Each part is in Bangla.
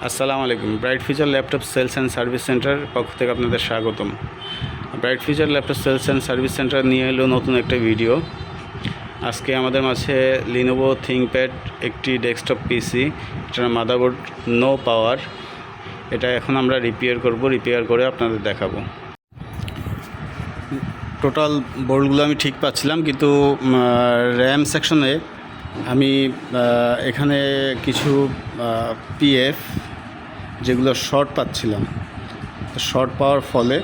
আসসালামু আলাইকুম। Bright future laptop sales and service centre পক্ষ থেকে আপনাদের স্বাগতম। Bright future laptop sales and service centre নিয়ে এলো নতুন একটা ভিডিও। আজকে আমাদের মাঝে লিনোভো থিংকপ্যাড একটি ডেস্কটপ পিসি, এটার মাদারবোর্ড নো পাওয়ার। এটা এখন আমরা রিপেয়ার করে আপনাদের দেখাবো। টোটাল বোর্ডগুলো আমি ঠিক পাচ্ছিলাম, কিন্তু র্যাম সেকশনে আমি এখানে কিছু পিএফ যেগুলো শর্ট পাচ্ছিলাম। শর্ট পাওয়ার ফলে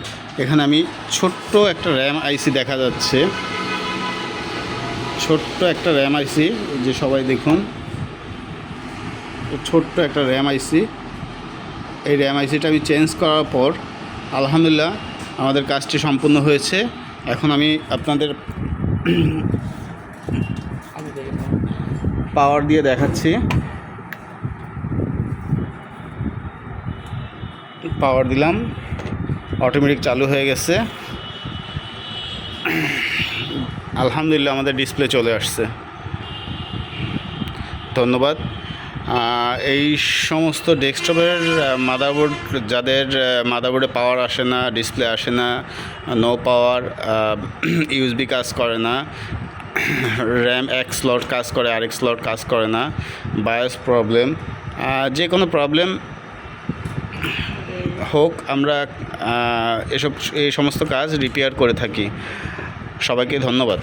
এখানে আমি ছোট্ট একটা র্যাম আইসি দেখা যাচ্ছে, ছোট্ট একটা র্যাম আইসি, যে সবাই দেখুন, ছোট্ট একটা র্যাম আইসি। এই র্যাম আইসিটা আমি চেঞ্জ করার পর আলহামদুলিল্লাহ আমাদের কাজটি সম্পূর্ণ হয়েছে। এখন আমি আপনাদের পাওয়ার দিয়ে দেখাচ্ছি। পাওয়ার দিলাম, অটোমেটিক চালু হয়ে গেছে। আলহামদুলিল্লাহ আমাদের ডিসপ্লে চলে আসছে। ধন্যবাদ। এই সমস্ত ডেস্কটপের মাদারবোর্ড, যাদের মাদারবোর্ডে পাওয়ার আসে না, ডিসপ্লে আসে না, নো পাওয়ার, ইউএসবি কাজ করে না, র্যাম এক স্লট কাজ করে আরেক স্লট কাজ করে না, বায়োস প্রবলেম, যে কোনো প্রবলেম হোক, আমরা এই সমস্ত কাজ রিপেয়ার করে থাকি। সবাইকে ধন্যবাদ।